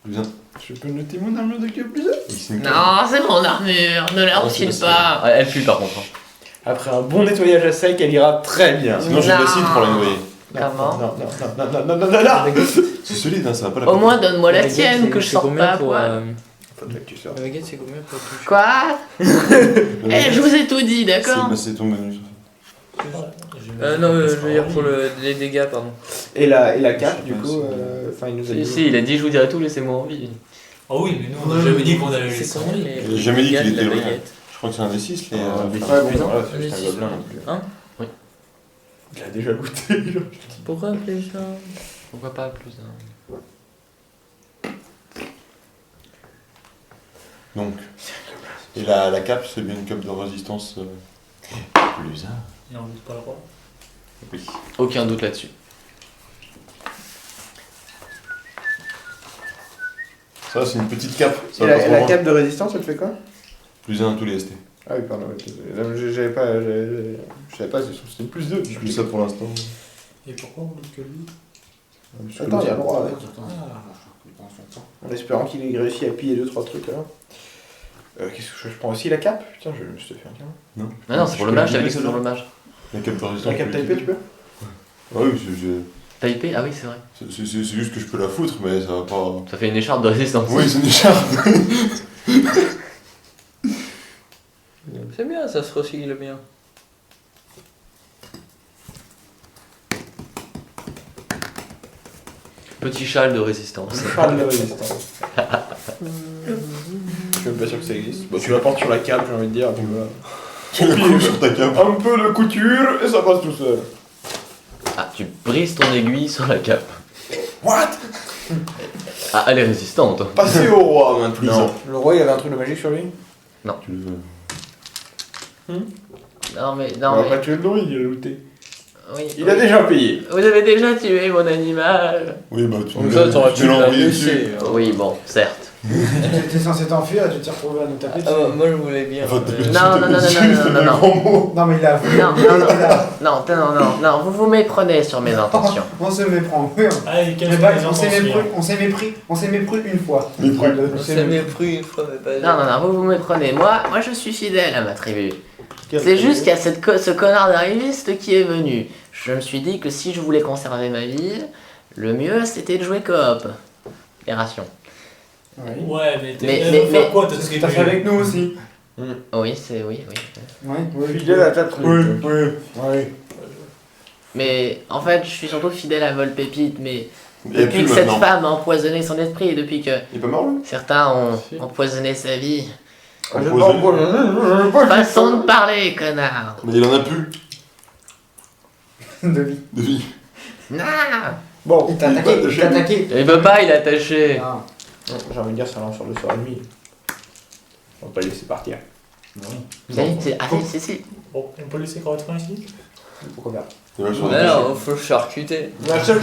Plus un. Je peux noter mon armure de que plus 1. Non, c'est mon armure, ne la refile pas. Elle pue par contre. Après un bon nettoyage à sec, elle ira très bien. Sinon, j'ai de l'acide pour la noyer. Comment? Non. C'est solide, hein, ça va pas la Au moins, donne-moi la baguette, tienne, que je c'est sors combien pas à pour, poil. Faudrait que tu sors. La baguette, c'est combien pour toucher? Quoi? Eh, je vous ai tout dit, d'accord? C'est ton menu. Non, je veux dire pour les dégâts, pardon. Et la cape, du coup, enfin, il nous a dit. Si, il a dit je vous dirai tout, laissez-moi en vie. Ah oui, mais nous, on a jamais dit qu'on allait laisser C'est son combien lit. les J'ai jamais dit dégâts qu'il de la était vrai. baguette? Je crois que c'est un des 6 les. Ouais, bon, plus voilà, un. c'est un gobelin non plus. Hein? Il a déjà goûté, là. Pourquoi plus un? Pourquoi pas plus un? Donc. Et la cape, c'est bien une cape de résistance. Plus un. Il en doute pas le roi. Oui. Aucun doute là-dessus. Ça, c'est une petite cape. Ça Et va pas trop la loin. cape de résistance, elle fait quoi? Plus un à tous les ST. Ah oui, pardon, je savais pas, c'était une plus 2. Je dis ça pour l'instant. Et pourquoi on doute que lui? Attends, il y a le droit avec. Ah, En espérant qu'il ait réussi à piller 2-3 trucs alors. Qu'est-ce que je prends aussi la cape? Putain, je me suis fait un câlin. Non. Non, c'est pour le mage, j'avais dit que c'était pour le mage. La cape de résistance. La cape typée, tu peux? Ah oui, T'as IP? Ah oui, c'est vrai. c'est juste que je peux la foutre, mais ça va pas. Ça fait une écharpe de résistance. Oui, c'est une écharpe. C'est bien, ça se recycle bien. Petit châle de résistance. Châle de résistance. Je suis même pas sûr que ça existe. Bon, tu la portes sur la cape, j'ai envie de dire. Tu la couches sur ta cape. Un peu de couture et ça passe tout seul. Ah, tu brises ton aiguille sur la cape. What? Ah, elle est résistante. Passez au roi maintenant. Non. Le roi, il avait un truc de magique sur lui? Tu le veux. Non mais, On non va mais... pas tuer le druide, il a looté. Oui, Il a déjà payé. Vous avez déjà tué mon animal. Oui, bah tu Donc ça, t'aurais tu pu l'as la envoyé laisser. dessus. Oui, bon, certes. T'étais censé t'enfuir et tu t'es retrouvé à nous taper dessus. moi je voulais bien. Enfin, t'as Non, non, non, non, non, non, non. Non mais il a avoué. Non, non, non, non, non, non, vous vous méprenez sur mes intentions. On se méprend, oui. Allez, quelles Mais sont bah, les intentions? on s'est mépris une fois. Mépris. On s'est mépris une fois, mais pas Non, non, non, vous vous méprenez. Moi, je suis fidèle à ma tribu. C'est juste qu'il y a ce connard d'arriviste qui est venu. Je me suis dit que si je voulais conserver ma ville, le mieux c'était de jouer coop. Les rations. Oui. Ouais, mais Mais- faire quoi? C'est ce que t'as fait avec nous aussi. Oui, c'est oui, oui. Oui. Fidèle à ta tribu. Oui. Mais en fait, je suis surtout fidèle à Vol Pépite, mais Il y a depuis plus que cette maintenant. femme a empoisonné son esprit et depuis que Il est pas mort lui? certains ont empoisonné sa vie. Empoisonné. Façon de parler, connard. Mais il en a plus De vie. de vie. Ah, Bon, Il t'a attaqué, il t'a attaqué. Il peut pas, il est attaché. Ah. j'ai envie de dire, ça lance sur le sort ennemi. On va pas le laisser partir. si. Bon, on peut laisser correctement ici? Pourquoi pas? Il va sur Mais alors, faut le charcuter. La seule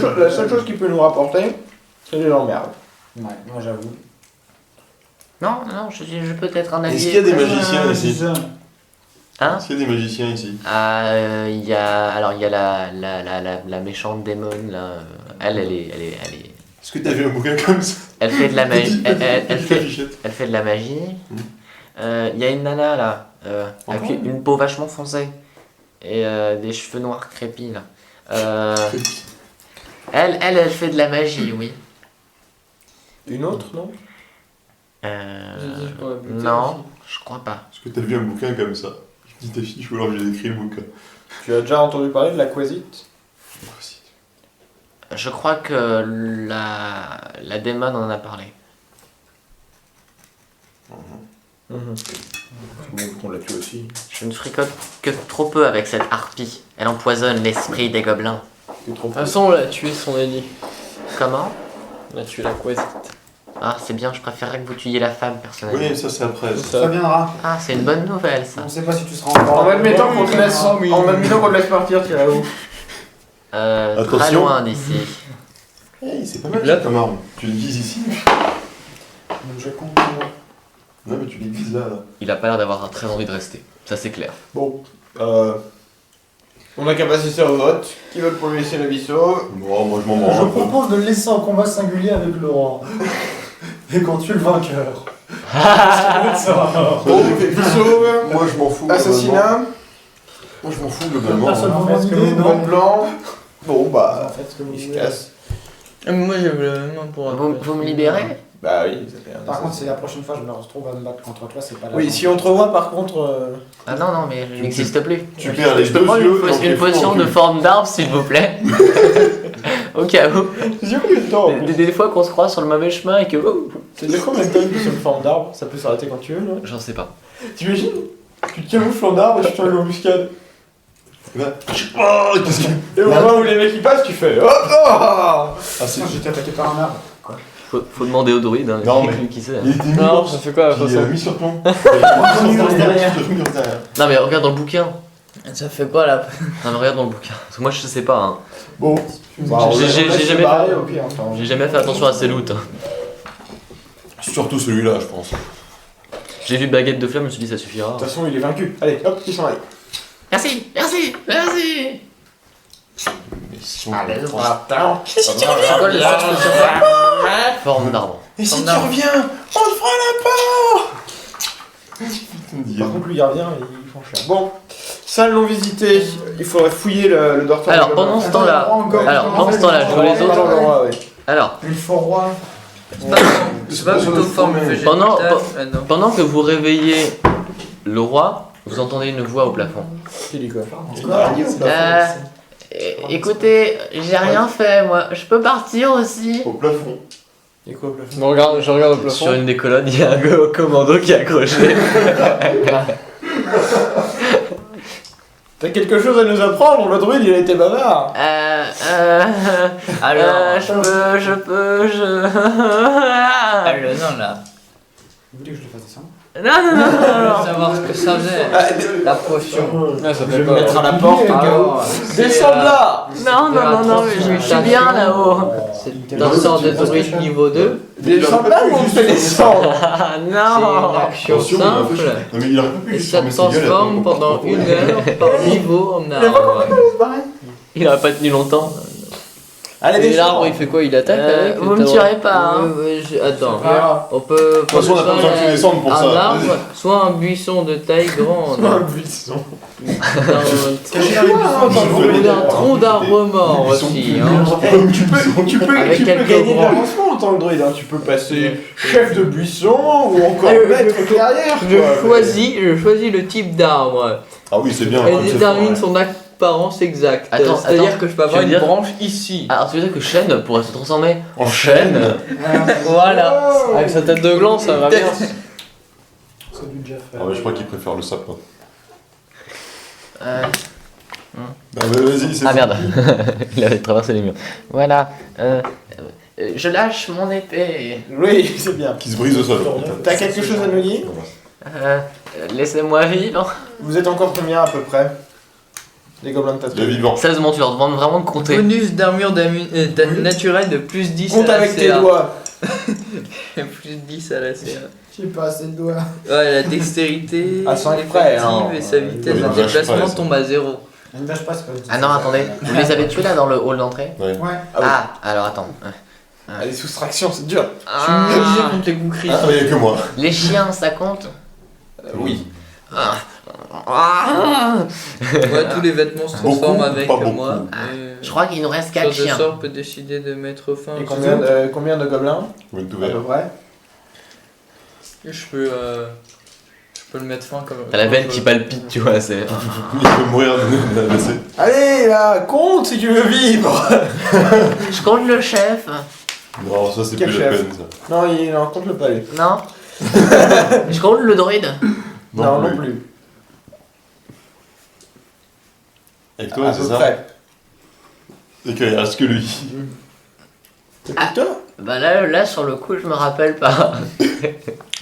chose qui peut nous rapporter, c'est les emmerdes. Ouais, moi j'avoue. Non, non, je peux être un allié. Est-ce qu'il y a des très- magiciens Ah, ici? c'est ça. Hein? Est-ce qu'il y a des magiciens ici? Il y a la méchante démon là. Elle est. Est-ce que t'as vu un bouquin comme ça? Elle fait de la magie. Elle Petite fait. affichette. Elle fait de la magie. Il y a une nana là, avec Encore une peau vachement foncée et des cheveux noirs crépis là. Elle fait de la magie, oui. Une autre, non? Non, je crois pas. Est-ce que t'as vu un bouquin comme ça? Petite affiche ou alors j'ai écrit le bouquin? Tu as déjà entendu parler de la Quasite? Je crois que la démon en a parlé. Bon, qu'on l'a tué aussi. Je ne fricote que trop peu avec cette harpie. Elle empoisonne l'esprit des gobelins. T'es trop De toute façon, on l'a tué son ennemi. Comment? On a tué la quasite. Ah, c'est bien, je préférerais que vous tuiez la femme personnellement. Oui, ça c'est après. Ça viendra. Ah, c'est une bonne nouvelle ça. On sait pas si tu seras encore En là. admettant qu'on te laisse, en admettant qu'on te laisse partir, tu iras où? Très Attention. loin d'ici. Hey, c'est pas mal Là, ça, ta marre. Tu les vises ici? Je compte. Non, mais tu les vises là. Il a pas l'air d'avoir très envie de rester. Ça, c'est clair. Bon, on a qu'à passer ça au vote. Qui veut le premier laisser le vaisseau? Bon, moi je m'en Je branle un peu. propose de le laisser en combat singulier avec le roi. Et qu'on tue le vainqueur. Ça. Bon, qui sauve. Moi je m'en fous. Assassinat. Moi je m'en fous globalement. Personne En ne fait, fait ce ce que que vous vous bon plan. Bon, En bah, fait, ce que vous il se voulez. casse. Moi j'ai le même pour Vous me libérez? Bah oui, ça fait un Par contre, assassinat. si la prochaine fois je me retrouve à me battre contre toi, c'est pas la Oui, chance. si on te revoit par contre. Ah non, non, mais je n'existe plus. Tu perds les Je peux deux prendre yeux. une potion de forme d'arbre, s'il vous plaît. Au cas où. C'est sûr combien de temps Des fois qu'on se croise sur le mauvais chemin et que. Oh, C'est dire combien de temps une sur une forme d'arbre? Ça peut s'arrêter quand tu veux, là. j'en sais pas. T'imagines? Tu te camoufles en arbre et tu tombes en embuscade. Oh, qu'est-ce qu'il Et au moment où les mecs ils passent, tu fais hop Ah, c'est. Putain, j'étais attaqué par un arbre. Quoi. Faut demander au druide, hein, Non, mais- lui qui sait. Il était mis Non, mort, ça fait quoi la puis façon mis sur plomb. derrière. Non, mais regarde dans le bouquin. Ça fait quoi là? Non, mais regarde dans le bouquin. Parce que moi, je sais pas. Hein. Bon, J'ai jamais barré fait- au pire. Attends. J'ai jamais fait attention à ces loots. Hein. Surtout celui-là, je pense. J'ai vu baguette de flamme, je me suis dit ça suffira. De toute façon, il est vaincu. Allez, hop, ils sont allés. Merci, merci, merci. Allez, attends. C'est quoi le forme d'arbre. Et si tu Non. reviens, on te fera l'apport. Dire. Par contre, lui il revient et ils font cher. Bon, salle non visitée. Il faudrait fouiller le dortoir. Alors du pendant gamin. ce temps-là, je vois les autres. Dans le roi, ouais. Alors, Une faux roi. C'est pas plutôt forme végétale. Pendant- Ah non. pendant que vous réveillez le roi, vous entendez une voix au plafond. Tu dis quoi? Écoutez, j'ai rien fait moi. Je peux partir aussi. Au plafond. Et quoi, au plafond? Je regarde le plafond. Sur une des colonnes, il y a un commando qui est accroché. T'as quelque chose à nous apprendre? Le druide, il a été bavard. Alors, je peux. Ah le non là. Vous voulez que je le fasse descendre? Non. Pour savoir ce que ça faisait. La potion. Ah, ça je vais me mettre à la porte au cas où. Descends de là! Non, mais je suis bien là-haut. C'est un sort de druide niveau 2. Descends de là ou on te fait descendre? Ah C'est une non. action Attention, simple. Non, mais il aurait pas pu Et juste ça fermer te sa gueule et transforme attendre pendant qu'on 1 parte. heure par niveau en arbre. Il aurait pas tenu longtemps. Allez, Et descends! l'arbre il fait quoi? Il attaque avec Vous me tuerez pas. Hein. Attends. Ah, On peut. De toute façon, on a pas besoin que tu descendes pour un ça. arbre, soit un buisson de taille grande. un buisson. un On un tronc d'arbre mort Ils sont aussi. plus Hein. Tu peux Avec gagner de quelques branches. l'avancement en tant que druide. Hein. Tu peux passer chef de buisson ou encore Ah, maître clairière. Je choisis le type d'arbre. Ah oui, c'est bien. Elle comme c'est détermine fort, son apparence exacte. Attends, C'est-à-dire attends. que je peux avoir Tu veux une dire- branche ici. Alors tu veux dire que Shen pourrait se transformer En chêne. Voilà. Avec sa tête de gland, ça va bien. C'est du déjà fait. Ah ouais, je crois qu'il préfère le sapin. Euh, Bah vas-y, c'est Ah tout. merde, il avait traversé les murs. Voilà, je lâche mon épée. Oui, c'est bien. Qui se brise au sol. T'as quelque chose à nous dire? Laissez-moi vivre. Vous êtes encore combien à peu près? Des gobelins de Le tatouage. vivant. Sérieusement, tu leur demandes vraiment de compter. Bonus d'armure naturelle de plus 10 Compte à la avec tes CA. doigts. Plus 10 à la CA. J'ai pas assez de doigts. Ouais, la dextérité À 5 effective près, hein. et sa vitesse Oui, de une vache déplacement près, tombe à 0. Une vache passe pas. Ah non, attendez, vous les avez tués là dans le hall d'entrée? Ouais. Ah, alors attends. Ah, les soustractions, c'est dur. Je suis mieux contre les coups critiques. Ah, il y a que moi. Les chiens, ça compte? Oui. Ouais, tous les vêtements se Beaucoup, transforment avec pas beaucoup. moi. Je crois qu'il nous reste 4 Sur de chiens. sort peut décider de mettre fin Et au combien de gobelins? Vous êtes À ouvert. peu près. Je peux le mettre fin comme. T'as la veine qui palpite, tu vois, c'est... Il peut mourir de la blessé. Allez là, compte si tu veux vivre. Je compte le chef. Non, ça c'est Quel plus la chef peine ça. Non, non, compte le palais. Non. Je compte le druide. Non, non plus. Avec toi, À c'est peu ça? près. Et qu'il reste que lui. C'est plus que toi? Bah là, sur le coup, je me rappelle pas.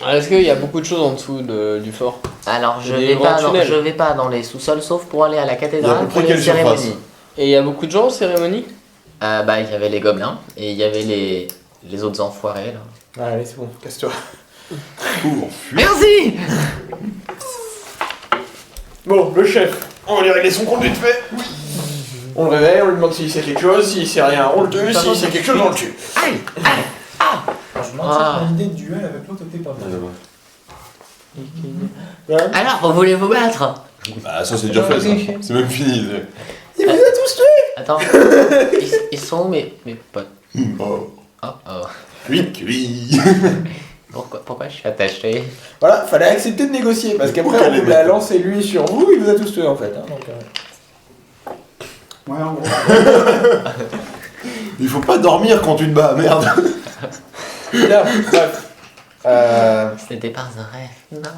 Est-ce qu'il y a beaucoup de choses en dessous du fort? Alors, Il y a des grands tunnels. je vais pas dans les sous-sols, sauf pour aller à la Il y a à cathédrale peu pour près les quelle surface? cérémonies. Et il y a beaucoup de gens aux cérémonies? Bah, il y avait les gobelins, et il y avait les autres enfoirés, là. Allez, c'est bon, casse-toi. Cours, fuis. Merci. Bon, le chef, on va lui régler son compte vite fait. On le réveille, on lui demande s'il sait quelque chose, s'il sait rien, on le tue, s'il sait quelque chose, on le tue. Aïe, aïe, ah. Je maintiens mon idée de duel avec l'autre était pas mal. Ouais. Alors, vous voulez vous battre? Bah, ça, c'est déjà fait, ça. C'est même fini. Il vous a tous tués. Attends, ils sont où mes potes? Oh. Oh, oh. Cuit. Pourquoi je suis attaché? Voilà, fallait accepter de négocier parce qu'après on l'a lancé lui sur vous, il vous a tous tués en fait. Hein, donc, Ouais, en gros. Il faut pas dormir quand tu te bats, merde. Bien, bref. Ce n'était pas un rêve, non.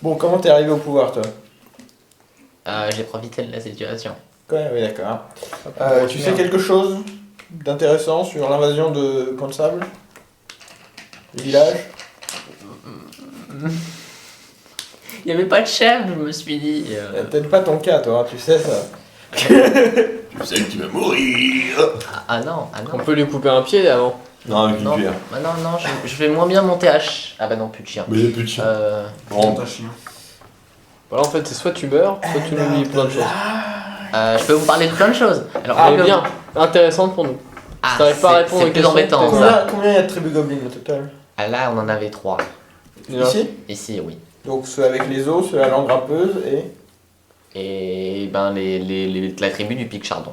Bon, comment t'es arrivé au pouvoir toi? J'ai profité de la situation. Ouais, oui, d'accord. Tu sais quelque chose d'intéressant sur l'invasion de Camp de Sable? Le village? Il n'y avait pas de chef, je me suis dit. Peut-être pas ton cas toi, hein, tu sais ça. Tu sais que tu vas mourir. Ah non, ah On non. peut lui couper un pied avant. Non, avec une Non, cuillère. bah non, je vais moins bien monter à Ah bah non, plus de chien. Mais il n'y a plus de chien. Prends ta chien. Voilà, en fait, c'est soit tu meurs, soit tu nous dis plein de choses. Je peux vous parler de plein de choses. Alors, Ah, les bien, intéressante pour nous. Ah, t'arrives pas à répondre c'est aux plus questions, embêtant t'es- ça. Combien il y a de tribus gobelins au total? Ah là, on en avait 3. Ici? Ici, oui. Donc ceux avec les os, ceux à langue râpeuse Et ben la tribu du Pic Chardon,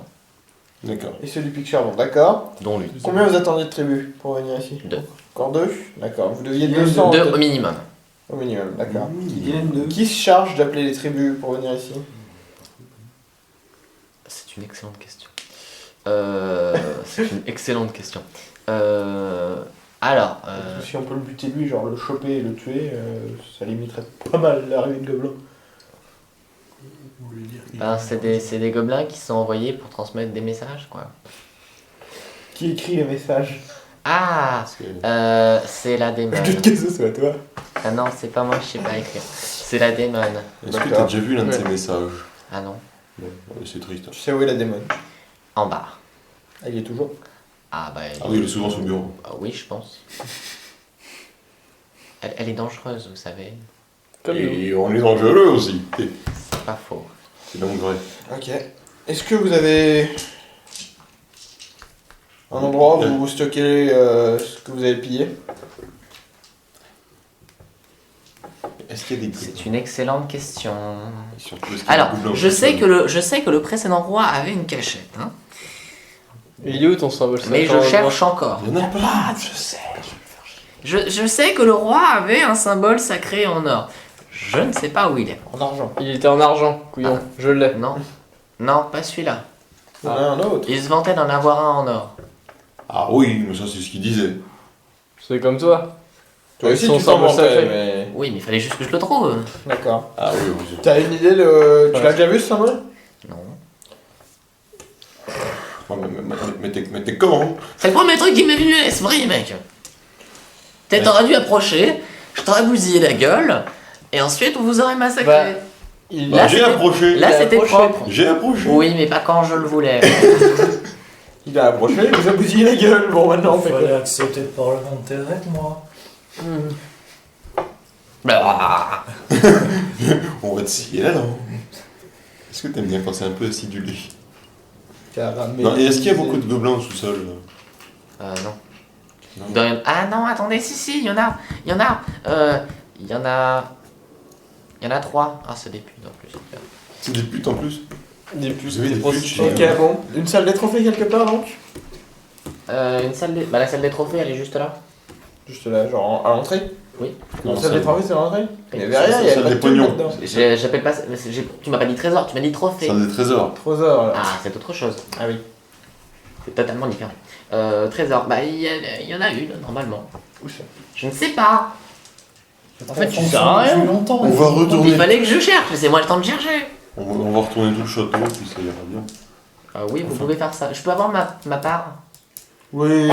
D'accord. et ceux du pic charbon, d'accord. dont lui. Combien vous attendiez de tribus pour venir ici? 2. Encore 2? D'accord. Vous deviez Il y a 200 2 peut-être au minimum. au minimum, d'accord. Qui viennent de. Qui se charge d'appeler les tribus pour venir ici? C'est une excellente question. C'est une excellente question. Alors, Si on peut le buter lui, genre le choper et le tuer, ça limiterait pas mal l'arrivée de gobelins. c'est des gobelins qui sont envoyés pour transmettre des messages, quoi. Qui écrit les messages? Ah, C'est- c'est la démon. Je doute que ce soit toi. Ah non, c'est pas moi, je sais pas écrire. C'est la démon. Est-ce que D'accord. t'as déjà vu l'un de Ouais. ces messages? Ah non, Non, ouais, c'est triste. Tu sais où est la démon? en bas. Elle y est toujours. Ah bah Ah oui, il est souvent sous le bureau. oui, je pense. Elle est dangereuse, vous savez. Comme nous. Et on est dangereux aussi. C'est pas faux. C'est donc vrai. Ok. Est-ce que vous avez un endroit où vous stockez ce que vous avez pillé? Est-ce qu'il y a des C'est une excellente question. Et surtout, est-ce qu'il y a Alors, des gobelins je au sais sol que le précédent roi avait une cachette, hein. Il est où ton symbole Mais je cherche encore. Il y en a pas. Je sais. Je sais que le roi avait un symbole sacré en or. Je ne sais pas où il est. En argent. Il était en argent, couillon. Je l'ai. Non, non, pas celui-là. Il y en a un autre. Il se vantait d'en avoir un en or. Ah oui, mais ça, c'est ce qu'il disait. C'est comme toi. Toi aussi, Son tu t'en symbole vantais, sacré. mais... Oui, mais il fallait juste que je le trouve. D'accord. Ah oui, oui. T'as une idée de... Tu Ouais. l'as déjà vu ce symbole? Non. Oh, mais t'es con. C'est le premier truc qui m'est venu à l'esprit, mec. Peut-être t'aurais dû approcher, je t'aurais bousillé la gueule, et ensuite vous aurez massacré. Bah, Il Là, J'ai c'était- approché. Là, il a c'était approché. propre. J'ai approché. Oui, mais pas quand je le voulais. Il a approché, il vous a bousillé la gueule. Bon, maintenant, on fait Fallait quoi? accepter de parlementer avec moi. Bah, On va te scier la langue. Est-ce que t'aimes bien quand c'est un peu acidulé? Non, et est-ce qu'il y a beaucoup de gobelins au sous-sol non. Non. De rien. Ah non, attendez, si, il y en a. Il y en a. Il y en a. Il y en a 3. Ah, c'est des putes en plus. C'est des putes en plus. Des Vous avez des prostituées. putes chez Ok, bon. Une salle des trophées quelque part, donc? Une salle des... Bah, la salle des trophées, elle est juste là. Juste là, genre à l'entrée? Oui. La salle des trophées, c'est à l'entrée? Il y avait C'est rien, il y salle avait pas des de thune pognons. là-dedans. J'appelle pas. Tu m'as pas dit trésor, tu m'as dit trophée. Salle des trésors. Trésor, là. Ah, c'est autre chose. Ah oui. C'est totalement différent. Trésor, bah il y en a une normalement. Où ça? Je ne sais pas. En fait, tu On sais rien. depuis longtemps. On va Il retourner. fallait que je cherche, laissez-moi le temps de chercher. On va retourner tout le château, puis ça ira bien. Ah oui, vous pouvez faire ça. Je peux avoir ma part? Oui, oui.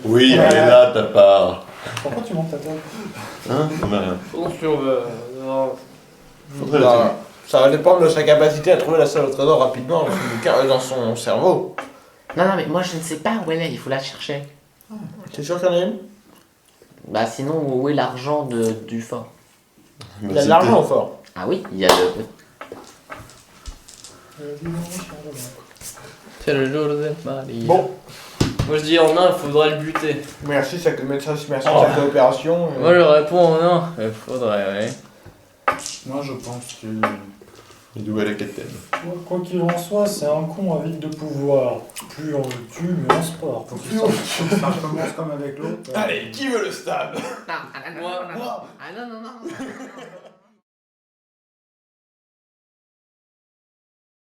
Oui, elle est là, ta part. Pourquoi tu montes ta table? Hein? On a rien. Faudrait la Bah, ça va dépendre de sa capacité à trouver la salle au trésor rapidement dans son cerveau. Non, mais moi je ne sais pas où elle est, il faut la chercher. T'es sûr qu'il y en a une? Bah sinon, où est l'argent du fort? tenir. Il a de l'argent au fort. Ah oui, il y a le... C'est le jour de Marie. Bon, Moi je dis en un, il faudrait le buter. Merci, merci de ta coopération. Moi je réponds en un. Il faudrait, ouais. Moi, je pense que. Il doit aller à Captain. Quoi qu'il en soit, c'est un con avec de pouvoir. Plus on le tue, mieux on se porte. Plus on le tue, ça commence comme avec l'autre. Allez, qui veut le stab? Ah non, non, non.